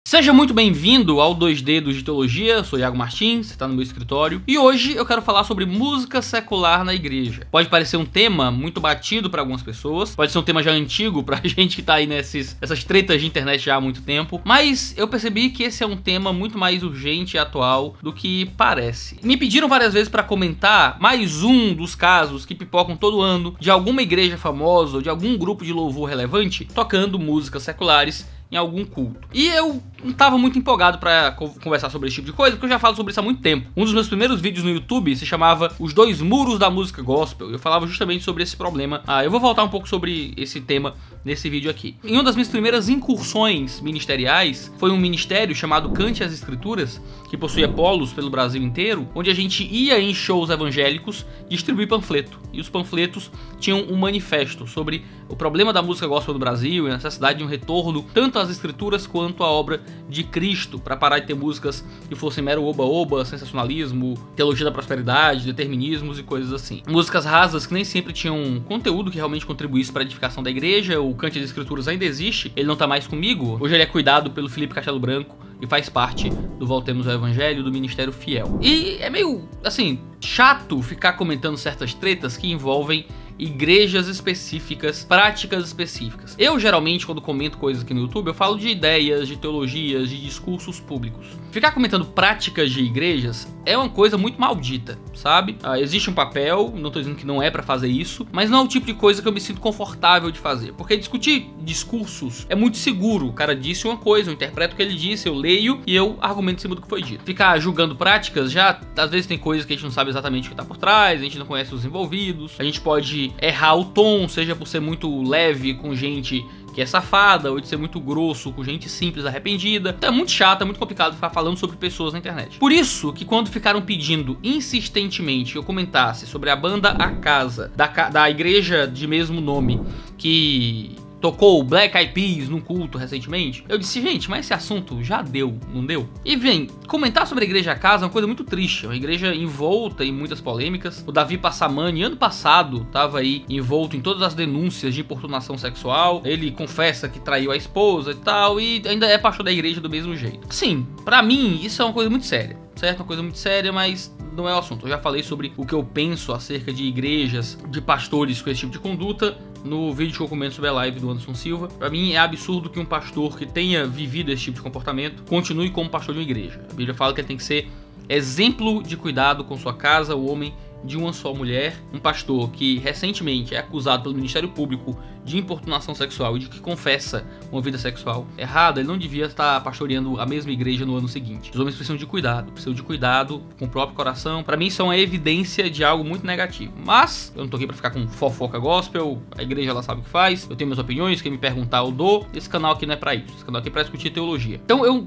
Seja muito bem-vindo ao 2D do Teologia, eu sou Iago Martins, você está no meu escritório e hoje eu quero falar sobre música secular na igreja. Pode parecer um tema muito batido para algumas pessoas, pode ser um tema já antigo pra gente que tá aí nessas tretas de internet já há muito tempo, mas eu percebi que esse é um tema muito mais urgente e atual do que parece. Me pediram várias vezes para comentar mais um dos casos que pipocam todo ano de alguma igreja famosa ou de algum grupo de louvor relevante tocando músicas seculares em algum culto. E eu não tava muito empolgado pra conversar sobre esse tipo de coisa, porque eu já falo sobre isso há muito tempo. Um dos meus primeiros vídeos no YouTube se chamava Os Dois Muros da Música Gospel. Eu falava justamente sobre esse problema. Eu vou voltar um pouco sobre esse tema nesse vídeo aqui. Em uma das minhas primeiras incursões ministeriais, foi um ministério chamado Cante as Escrituras, que possuía polos pelo Brasil inteiro, onde a gente ia em shows evangélicos distribuir panfleto. E os panfletos tinham um manifesto sobre o problema da música gospel no Brasil e a necessidade de um retorno tanto às escrituras quanto à obra de Cristo, para parar de ter músicas que fossem mero oba-oba, sensacionalismo, teologia da prosperidade, determinismos e coisas assim. Músicas rasas que nem sempre tinham conteúdo que realmente contribuísse para a edificação da igreja. O Cante as Escrituras ainda existe, ele não tá mais comigo. Hoje ele é cuidado pelo Felipe Castelo Branco e faz parte do Voltemos ao Evangelho, do Ministério Fiel. E é meio, assim, chato ficar comentando certas tretas que envolvem igrejas específicas, práticas específicas. Eu geralmente, quando comento coisas aqui no YouTube, eu falo de ideias, de teologias, de discursos públicos. Ficar comentando práticas de igrejas é uma coisa muito maldita, sabe? Existe um papel, não tô dizendo que não é pra fazer isso, mas não é o tipo de coisa que eu me sinto confortável de fazer. Porque discutir discursos é muito seguro. O cara disse uma coisa, eu interpreto o que ele disse, eu leio e eu argumento em cima do que foi dito. Ficar julgando práticas, já às vezes tem coisas que a gente não sabe exatamente o que tá por trás, a gente não conhece os envolvidos, a gente pode errar o tom, seja por ser muito leve com gente que é safada, ou de ser muito grosso com gente simples arrependida. Então é muito chato, é muito complicado ficar falando sobre pessoas na internet. Por isso que quando ficaram pedindo insistentemente que eu comentasse sobre a banda A Casa, da igreja de mesmo nome, que tocou Black Eyed Peas num culto recentemente, eu disse, gente, mas esse assunto já deu, não deu? E vem, comentar sobre a igreja A Casa é uma coisa muito triste, é uma igreja envolta em muitas polêmicas. O Davi Passamani, ano passado, tava aí envolto em todas as denúncias de importunação sexual. Ele confessa que traiu a esposa e tal, e ainda é pastor da igreja do mesmo jeito. Sim, pra mim, isso é uma coisa muito séria, certo? Uma coisa muito séria, mas não é o assunto. Eu já falei sobre o que eu penso acerca de igrejas, de pastores com esse tipo de conduta no vídeo que eu comento sobre a live do Anderson Silva. Pra mim é absurdo que um pastor que tenha vivido esse tipo de comportamento continue como pastor de uma igreja. A Bíblia fala que ele tem que ser exemplo de cuidado com sua casa, o homem de uma só mulher. Um pastor que recentemente é acusado pelo Ministério Público de importunação sexual e de que confessa uma vida sexual errada, ele não devia estar pastoreando a mesma igreja no ano seguinte. Os homens precisam de cuidado com o próprio coração. Pra mim isso é uma evidência de algo muito negativo. Mas eu não tô aqui pra ficar com fofoca gospel, a igreja ela sabe o que faz, eu tenho minhas opiniões, quem me perguntar eu dou. Esse canal aqui não é pra isso, esse canal aqui é pra discutir teologia. Então eu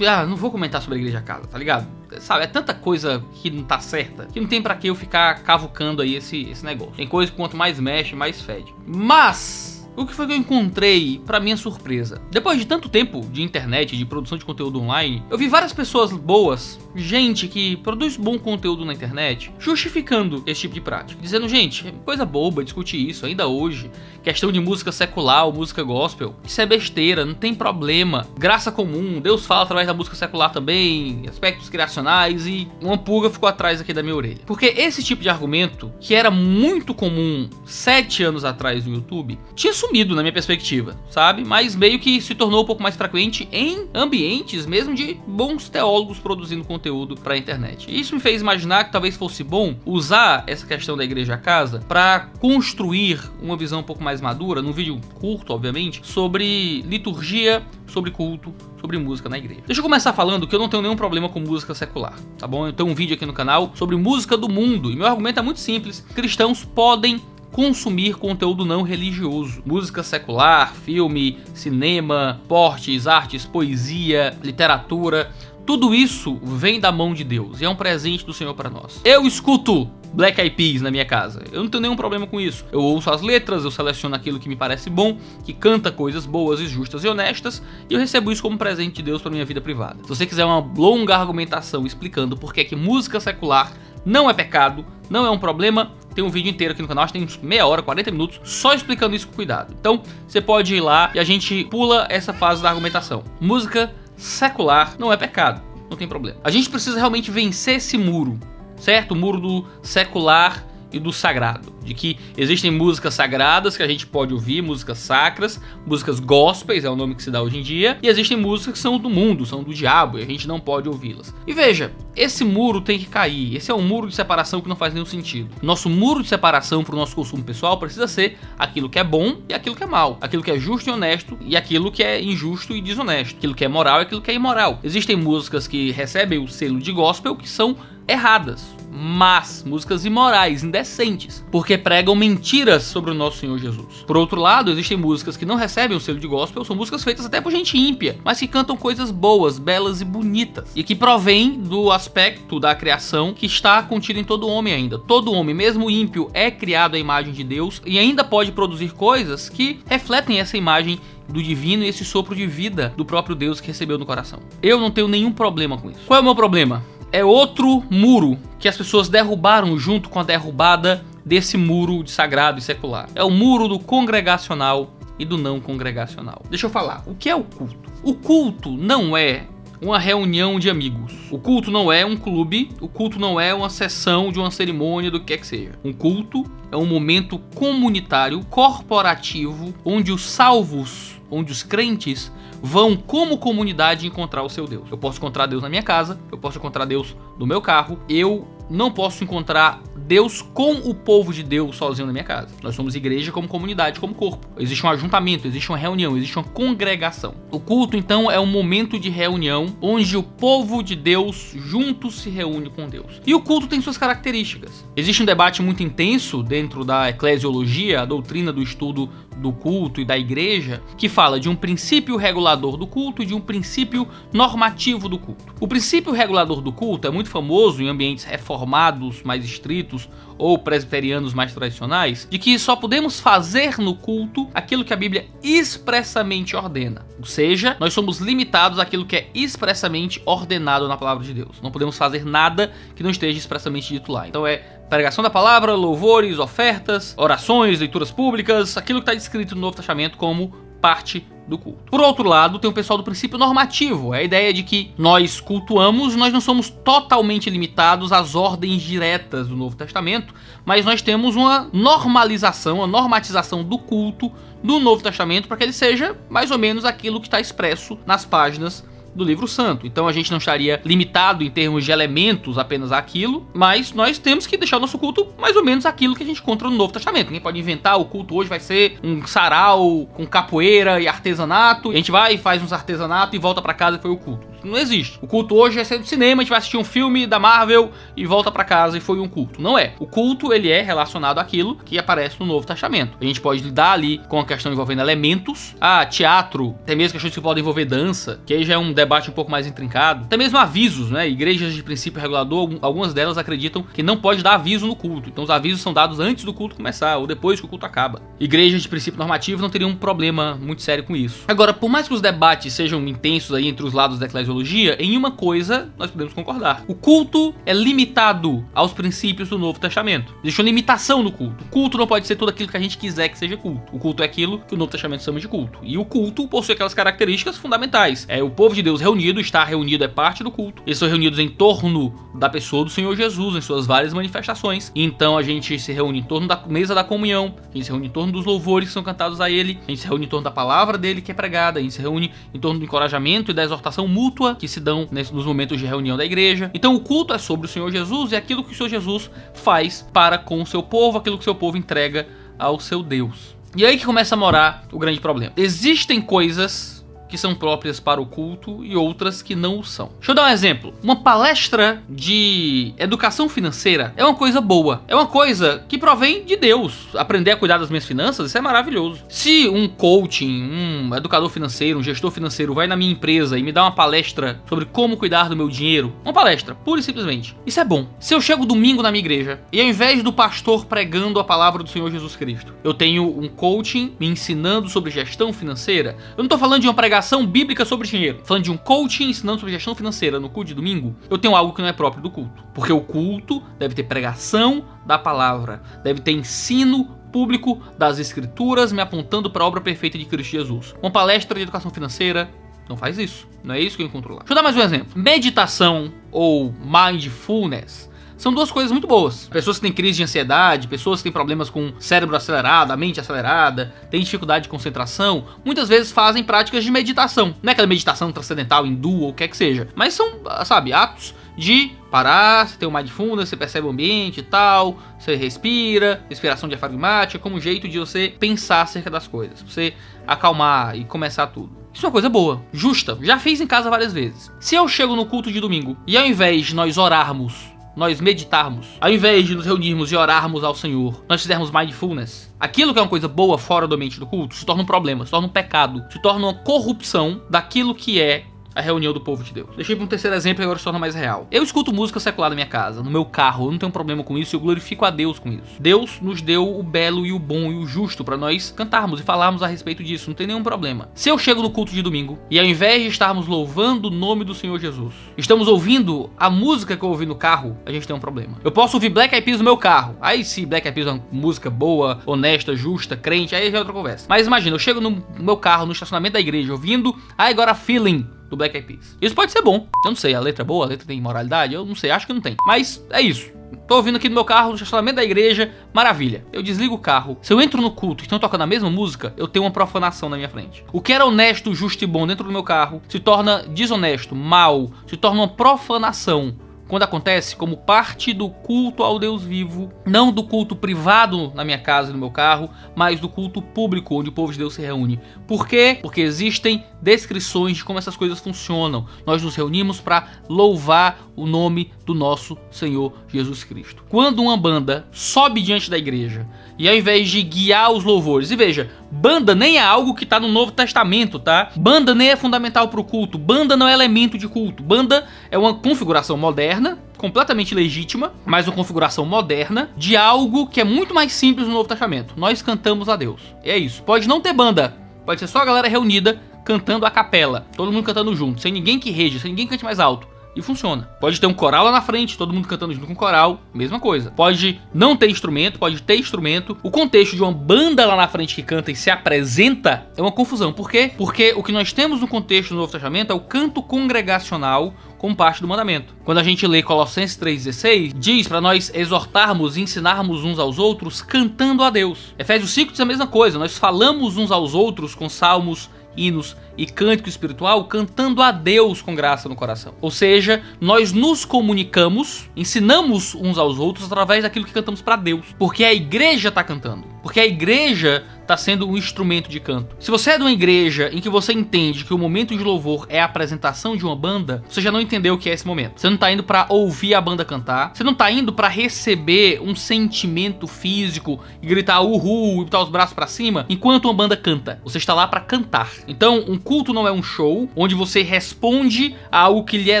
não vou comentar sobre a igreja A Casa, tá ligado? Sabe, é tanta coisa que não tá certa, que não tem pra que eu ficar cavucando aí esse negócio. Tem coisa que quanto mais mexe, mais fede. Mas o que foi que eu encontrei pra minha surpresa? Depois de tanto tempo de internet, de produção de conteúdo online, eu vi várias pessoas boas, gente que produz bom conteúdo na internet, justificando esse tipo de prática. Dizendo, gente, é coisa boba discutir isso ainda hoje. Questão de música secular ou música gospel, isso é besteira, não tem problema. Graça comum, Deus fala através da música secular também, aspectos criacionais, e uma pulga ficou atrás aqui da minha orelha. Porque esse tipo de argumento, que era muito comum 7 anos atrás no YouTube, tinha sumido na minha perspectiva, sabe? Mas meio que se tornou um pouco mais frequente em ambientes mesmo de bons teólogos produzindo conteúdo pra internet. E isso me fez imaginar que talvez fosse bom usar essa questão da igreja A Casa pra construir uma visão um pouco mais madura, num vídeo curto, obviamente, sobre liturgia, sobre culto, sobre música na igreja. Deixa eu começar falando que eu não tenho nenhum problema com música secular, tá bom? Eu tenho um vídeo aqui no canal sobre música do mundo, e meu argumento é muito simples: cristãos podem consumir conteúdo não religioso. Música secular, filme, cinema, esportes, artes, poesia, literatura, tudo isso vem da mão de Deus e é um presente do Senhor para nós. Eu escuto Black Eyed Peas na minha casa, eu não tenho nenhum problema com isso. Eu ouço as letras, eu seleciono aquilo que me parece bom, que canta coisas boas e justas e honestas, e eu recebo isso como presente de Deus para minha vida privada. Se você quiser uma longa argumentação explicando por que música secular não é pecado, não é um problema, tem um vídeo inteiro aqui no canal, acho que tem uns meia hora, 40 minutos, só explicando isso com cuidado. Então, você pode ir lá e a gente pula essa fase da argumentação. Música secular não é pecado, não tem problema. A gente precisa realmente vencer esse muro, certo? O muro do secular e do sagrado, de que existem músicas sagradas que a gente pode ouvir, músicas sacras, músicas gospels, é o nome que se dá hoje em dia, e existem músicas que são do mundo, são do diabo, e a gente não pode ouvi-las. E veja, esse muro tem que cair, esse é um muro de separação que não faz nenhum sentido. Nosso muro de separação para o nosso consumo pessoal precisa ser aquilo que é bom e aquilo que é mal, aquilo que é justo e honesto e aquilo que é injusto e desonesto, aquilo que é moral e aquilo que é imoral. Existem músicas que recebem o selo de gospel que são erradas, mas músicas imorais, indecentes, porque pregam mentiras sobre o nosso Senhor Jesus. Por outro lado, existem músicas que não recebem o selo de gospel, são músicas feitas até por gente ímpia, mas que cantam coisas boas, belas e bonitas, e que provém do aspecto da criação que está contido em todo homem ainda. Todo homem, mesmo ímpio, é criado à imagem de Deus e ainda pode produzir coisas que refletem essa imagem do divino e esse sopro de vida do próprio Deus que recebeu no coração. Eu não tenho nenhum problema com isso. Qual é o meu problema? É outro muro que as pessoas derrubaram junto com a derrubada desse muro de sagrado e secular. É o muro do congregacional e do não congregacional. Deixa eu falar, o que é o culto? O culto não é uma reunião de amigos. O culto não é um clube, o culto não é uma sessão de uma cerimônia, do que quer que seja. Um culto é um momento comunitário, corporativo, onde os salvos, onde os crentes vão como comunidade encontrar o seu Deus. Eu posso encontrar Deus na minha casa, eu posso encontrar Deus no meu carro, eu não posso encontrar Deus com o povo de Deus sozinho na minha casa. Nós somos igreja como comunidade, como corpo. Existe um ajuntamento, existe uma reunião, existe uma congregação. O culto, então, é um momento de reunião onde o povo de Deus juntos se reúne com Deus. E o culto tem suas características. Existe um debate muito intenso dentro da eclesiologia, a doutrina do estudo do culto e da igreja, que fala de um princípio regulador do culto e de um princípio normativo do culto. O princípio regulador do culto é muito famoso em ambientes reformados mais estritos ou presbiterianos mais tradicionais, de que só podemos fazer no culto aquilo que a Bíblia expressamente ordena. Ou seja, nós somos limitados àquilo que é expressamente ordenado na palavra de Deus. Não podemos fazer nada que não esteja expressamente dito lá. Então é pregação da palavra, louvores, ofertas, orações, leituras públicas, aquilo que está descrito no Novo Testamento como parte do culto. Por outro lado, tem o pessoal do princípio normativo, é a ideia de que nós cultuamos, nós não somos totalmente limitados às ordens diretas do Novo Testamento, mas nós temos uma normalização, uma normatização do culto do Novo Testamento para que ele seja mais ou menos aquilo que está expresso nas páginas do livro santo. Então a gente não estaria limitado em termos de elementos apenas àquilo, mas nós temos que deixar o nosso culto mais ou menos aquilo que a gente encontra no Novo Testamento. Ninguém pode inventar, o culto hoje vai ser um sarau com capoeira e artesanato, a gente vai e faz uns artesanato e volta pra casa e foi o culto. Isso não existe. O culto hoje vai ser do cinema, a gente vai assistir um filme da Marvel e volta pra casa e foi um culto. Não é. O culto, ele é relacionado àquilo que aparece no Novo Testamento. A gente pode lidar ali com a questão envolvendo elementos, teatro, até mesmo questões que podem envolver dança, que aí já é um debate um pouco mais intrincado. Até mesmo avisos, né? Igrejas de princípio regulador, algumas delas acreditam que não pode dar aviso no culto. Então os avisos são dados antes do culto começar ou depois que o culto acaba. Igrejas de princípio normativo não teriam um problema muito sério com isso. Agora, por mais que os debates sejam intensos aí entre os lados da eclesiologia, em uma coisa nós podemos concordar. O culto é limitado aos princípios do Novo Testamento. Existe uma limitação no culto. O culto não pode ser tudo aquilo que a gente quiser que seja culto. O culto é aquilo que o Novo Testamento chama de culto. E o culto possui aquelas características fundamentais. É o povo de Deus reunido, estar reunido é parte do culto. Eles são reunidos em torno da pessoa do Senhor Jesus, em suas várias manifestações. Então a gente se reúne em torno da mesa da comunhão, a gente se reúne em torno dos louvores que são cantados a Ele, a gente se reúne em torno da palavra dele que é pregada, a gente se reúne em torno do encorajamento e da exortação mútua que se dão nos momentos de reunião da igreja. Então o culto é sobre o Senhor Jesus e aquilo que o Senhor Jesus faz para com o seu povo, aquilo que o seu povo entrega ao seu Deus. E aí que começa a morar o grande problema. Existem coisas que são próprias para o culto e outras que não o são. Deixa eu dar um exemplo. Uma palestra de educação financeira é uma coisa boa. É uma coisa que provém de Deus. Aprender a cuidar das minhas finanças, isso é maravilhoso. Se um coaching, um educador financeiro, um gestor financeiro vai na minha empresa e me dá uma palestra sobre como cuidar do meu dinheiro, uma palestra, pura e simplesmente, isso é bom. Se eu chego domingo na minha igreja e ao invés do pastor pregando a palavra do Senhor Jesus Cristo, eu tenho um coaching me ensinando sobre gestão financeira, eu não tô falando de uma pregação bíblica sobre dinheiro, falando de um coaching ensinando sobre gestão financeira no culto de domingo, eu tenho algo que não é próprio do culto. Porque o culto deve ter pregação da palavra, deve ter ensino público das escrituras me apontando para a obra perfeita de Cristo Jesus. Uma palestra de educação financeira Então faz isso. Não é isso que eu encontro lá. Deixa eu dar mais um exemplo. Meditação ou mindfulness são duas coisas muito boas. Pessoas que têm crise de ansiedade, pessoas que têm problemas com cérebro acelerado, a mente acelerada, têm dificuldade de concentração, muitas vezes fazem práticas de meditação. Não é aquela meditação transcendental, hindu ou o que é que seja, mas são, sabe, atos de parar, você tem um mindfulness, você percebe o ambiente e tal, você respira, respiração diafragmática, como um jeito de você pensar acerca das coisas, você acalmar e começar tudo. Isso é uma coisa boa, justa, já fiz em casa várias vezes. Se eu chego no culto de domingo e ao invés de nós orarmos, nós meditarmos, ao invés de nos reunirmos e orarmos ao Senhor, nós fizermos mindfulness, aquilo que é uma coisa boa fora do ambiente do culto se torna um problema, se torna um pecado, se torna uma corrupção daquilo que é a reunião do povo de Deus. Deixei para um terceiro exemplo e agora se torna mais real. Eu escuto música secular na minha casa, no meu carro, eu não tenho problema com isso, eu glorifico a Deus com isso. Deus nos deu o belo e o bom e o justo para nós cantarmos e falarmos a respeito disso, não tem nenhum problema. Se eu chego no culto de domingo e ao invés de estarmos louvando o nome do Senhor Jesus, estamos ouvindo a música que eu ouvi no carro, a gente tem um problema. Eu posso ouvir Black Eyed Peas no meu carro, aí se Black Eyed Peas é uma música boa, honesta, justa, crente, aí já é outra conversa. Mas imagina, eu chego no meu carro, no estacionamento da igreja, ouvindo I Got a Feeling do Black Eyed Peas. Isso pode ser bom. Eu não sei, a letra é boa, a letra tem moralidade, eu não sei, acho que não tem. Mas é isso. Tô ouvindo aqui no meu carro, no estacionamento da igreja, maravilha. Eu desligo o carro. Se eu entro no culto e estão tocando a mesma música, eu tenho uma profanação na minha frente. O que era honesto, justo e bom dentro do meu carro se torna desonesto, mal, se torna uma profanação quando acontece como parte do culto ao Deus vivo, não do culto privado na minha casa e no meu carro, mas do culto público onde o povo de Deus se reúne. Por quê? Porque existem descrições de como essas coisas funcionam. Nós nos reunimos para louvar o nome do nosso Senhor Jesus Cristo. Quando uma banda sobe diante da igreja e ao invés de guiar os louvores, e veja, banda nem é algo que está no Novo Testamento, tá? Banda nem é fundamental para o culto, banda não é elemento de culto, banda é uma configuração moderna, completamente legítima, mas uma configuração moderna de algo que é muito mais simples no Novo Testamento. Nós cantamos a Deus, é isso. Pode não ter banda, pode ser só a galera reunida cantando a capela, todo mundo cantando junto, sem ninguém que reja, sem ninguém que cante mais alto. E funciona. Pode ter um coral lá na frente, todo mundo cantando junto com o coral, mesma coisa. Pode não ter instrumento, pode ter instrumento. O contexto de uma banda lá na frente que canta e se apresenta é uma confusão. Por quê? Porque o que nós temos no contexto do Novo Testamento é o canto congregacional como parte do mandamento. Quando a gente lê Colossenses 3,16, diz para nós exortarmos e ensinarmos uns aos outros cantando a Deus. Efésios 5 diz a mesma coisa, nós falamos uns aos outros com salmos, hinos e cântico espiritual, cantando a Deus com graça no coração. Ou seja, nós nos comunicamos, ensinamos uns aos outros através daquilo que cantamos para Deus. Porque a igreja está cantando. Porque a igreja está sendo um instrumento de canto. Se você é de uma igreja em que você entende que o momento de louvor é a apresentação de uma banda, você já não entendeu o que é esse momento. Você não está indo para ouvir a banda cantar, você não está indo para receber um sentimento físico e gritar uhul e botar os braços para cima enquanto uma banda canta. Você está lá para cantar. Então, um culto não é um show onde você responde a algo que lhe é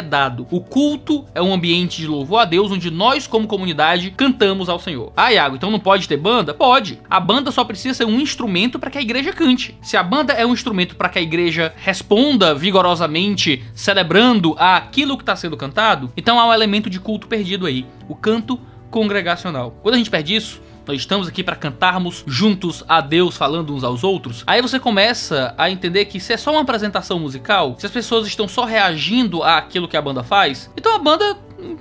dado. O culto é um ambiente de louvor a Deus onde nós, como comunidade, cantamos ao Senhor. Ah, Iago, então não pode ter banda? Pode. A banda só precisa ser um instrumento para que a igreja cante. Se a banda é um instrumento para que a igreja responda vigorosamente, celebrando aquilo que está sendo cantado, então há um elemento de culto perdido aí, o canto congregacional. Quando a gente perde isso, nós estamos aqui para cantarmos juntos a Deus, falando uns aos outros. Aí você começa a entender que se é só uma apresentação musical, se as pessoas estão só reagindo àquilo que a banda faz, então a banda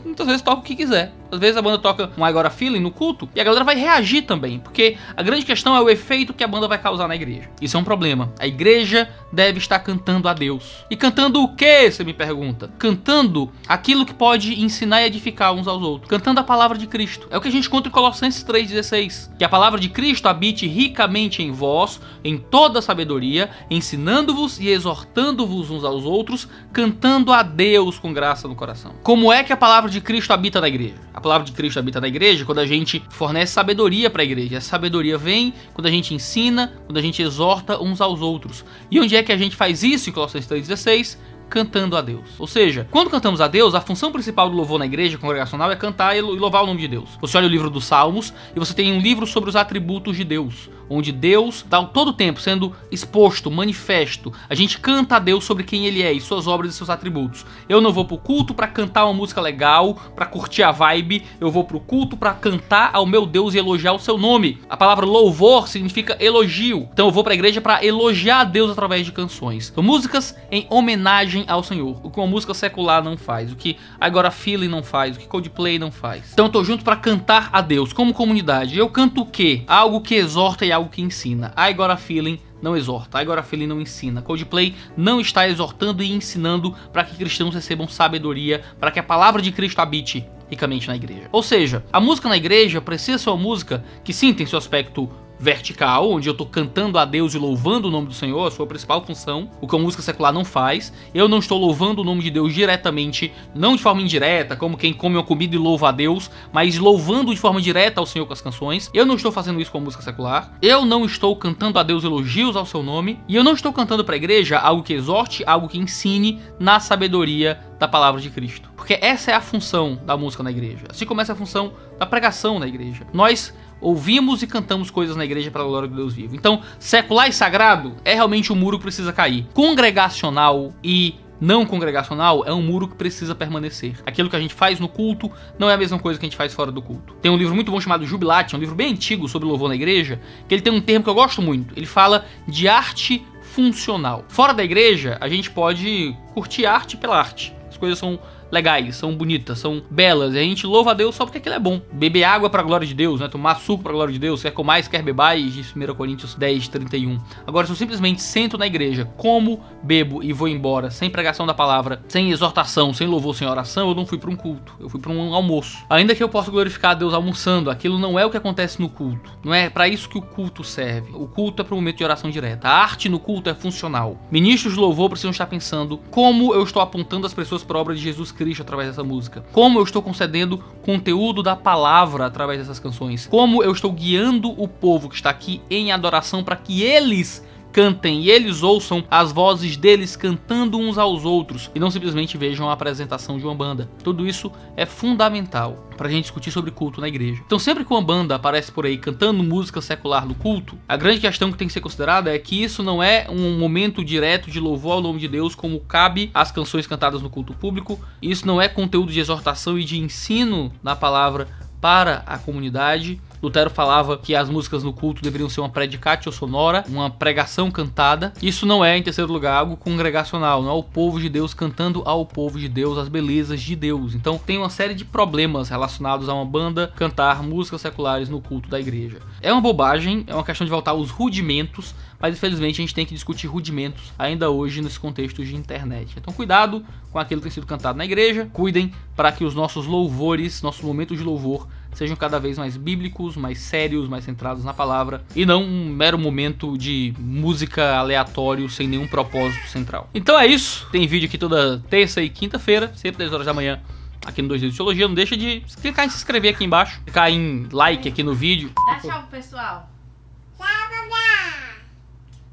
muitas vezes toca o que quiser. Às vezes a banda toca um I Got a Feeling no culto e a galera vai reagir também, porque a grande questão é o efeito que a banda vai causar na igreja. Isso é um problema. A igreja deve estar cantando a Deus. E cantando o que, você me pergunta? Cantando aquilo que pode ensinar e edificar uns aos outros. Cantando a palavra de Cristo. É o que a gente encontra em Colossenses 3,16. Que a palavra de Cristo habite ricamente em vós, em toda sabedoria, ensinando-vos e exortando-vos uns aos outros, cantando a Deus com graça no coração. Como é que a palavra de Cristo habita na igreja? A palavra de Cristo habita na igreja quando a gente fornece sabedoria para a igreja. Essa sabedoria vem quando a gente ensina, quando a gente exorta uns aos outros. E onde é que a gente faz isso em Colossenses 3,16? Cantando a Deus. Ou seja, quando cantamos a Deus, a função principal do louvor na igreja congregacional é cantar e louvar o nome de Deus. Você olha o livro dos Salmos e você tem um livro sobre os atributos de Deus. onde Deus está todo o tempo sendo exposto, manifesto. A gente canta a Deus sobre quem Ele é e suas obras e seus atributos. Eu não vou pro culto para cantar uma música legal, para curtir a vibe. Eu vou pro culto para cantar ao meu Deus e elogiar o seu nome. A palavra louvor significa elogio. Então eu vou pra igreja para elogiar a Deus através de canções. São músicas em homenagem ao Senhor. O que uma música secular não faz, o que I Got a Feeling não faz, o que Coldplay não faz. Então eu tô junto para cantar a Deus como comunidade. Eu canto o quê? Algo que exorta e algo que ensina. I Got a Feeling não exorta, I Got a Feeling não ensina. Coldplay não está exortando e ensinando para que cristãos recebam sabedoria, para que a palavra de Cristo habite ricamente na igreja. Ou seja, a música na igreja precisa ser uma música que sim tem seu aspecto vertical, onde eu tô cantando a Deus e louvando o nome do Senhor, a sua principal função, o que a música secular não faz. Eu não estou louvando o nome de Deus diretamente, não de forma indireta, como quem come uma comida e louva a Deus, mas louvando de forma direta ao Senhor com as canções. Eu não estou fazendo isso com a música secular. Eu não estou cantando a Deus elogios ao seu nome, e eu não estou cantando para a igreja algo que exorte, algo que ensine na sabedoria da palavra de Cristo. Porque essa é a função da música na igreja. Assim como essa é a função da pregação na igreja. Nós ouvimos e cantamos coisas na igreja para a glória de Deus vivo. Então, secular e sagrado é realmente um muro que precisa cair. Congregacional e não congregacional é um muro que precisa permanecer. Aquilo que a gente faz no culto não é a mesma coisa que a gente faz fora do culto. Tem um livro muito bom chamado Jubilate, um livro bem antigo sobre louvor na igreja, que ele tem um termo que eu gosto muito. Ele fala de arte funcional. Fora da igreja, a gente pode curtir arte pela arte. As coisas são legais, são bonitas, são belas, e a gente louva a Deus só porque aquilo é bom. Beber água pra glória de Deus, né? Tomar suco pra glória de Deus, quer comais, quer bebais, diz 1 Coríntios 10, 31. Agora, se eu simplesmente sento na igreja, como, bebo e vou embora, sem pregação da palavra, sem exortação, sem louvor, sem oração, eu não fui pra um culto, eu fui pra um almoço. Ainda que eu possa glorificar a Deus almoçando, aquilo não é o que acontece no culto. Não é pra isso que o culto serve. O culto é para um momento de oração direta. A arte no culto é funcional. Ministros de louvor precisam estar pensando como eu estou apontando as pessoas para a obra de Jesus Cristo através dessa música. Como eu estou concedendo conteúdo da palavra através dessas canções. Como eu estou guiando o povo que está aqui em adoração para que eles cantem e eles ouçam as vozes deles cantando uns aos outros e não simplesmente vejam a apresentação de uma banda. Tudo isso é fundamental para a gente discutir sobre culto na igreja. Então, sempre que uma banda aparece por aí cantando música secular no culto, a grande questão que tem que ser considerada é que isso não é um momento direto de louvor ao nome de Deus como cabe às canções cantadas no culto público. Isso não é conteúdo de exortação e de ensino da palavra para a comunidade. Lutero falava que as músicas no culto deveriam ser uma predicatio sonora, uma pregação cantada. Isso não é, em terceiro lugar, algo congregacional, não é o povo de Deus cantando ao povo de Deus as belezas de Deus. Então tem uma série de problemas relacionados a uma banda cantar músicas seculares no culto da igreja. É uma bobagem, é uma questão de voltar aos rudimentos, mas infelizmente a gente tem que discutir rudimentos ainda hoje nesse contexto de internet. Então cuidado com aquilo que tem sido cantado na igreja, cuidem para que os nossos louvores, nossos momentos de louvor, sejam cada vez mais bíblicos, mais sérios, mais centrados na palavra, e não um mero momento de música aleatório sem nenhum propósito central. Então é isso, tem vídeo aqui toda terça e quinta-feira, sempre 10 horas da manhã, aqui no 2D de Teologia. Não deixa de clicar em se inscrever aqui embaixo, clicar em like aqui no vídeo. Dá tchau pro pessoal.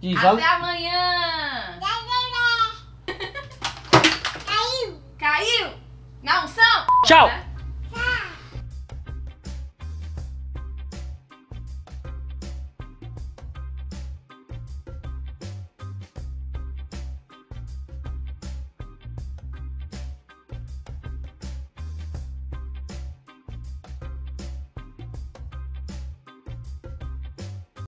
Diz, até amanhã. Caiu. Caiu. Na unção. Tchau.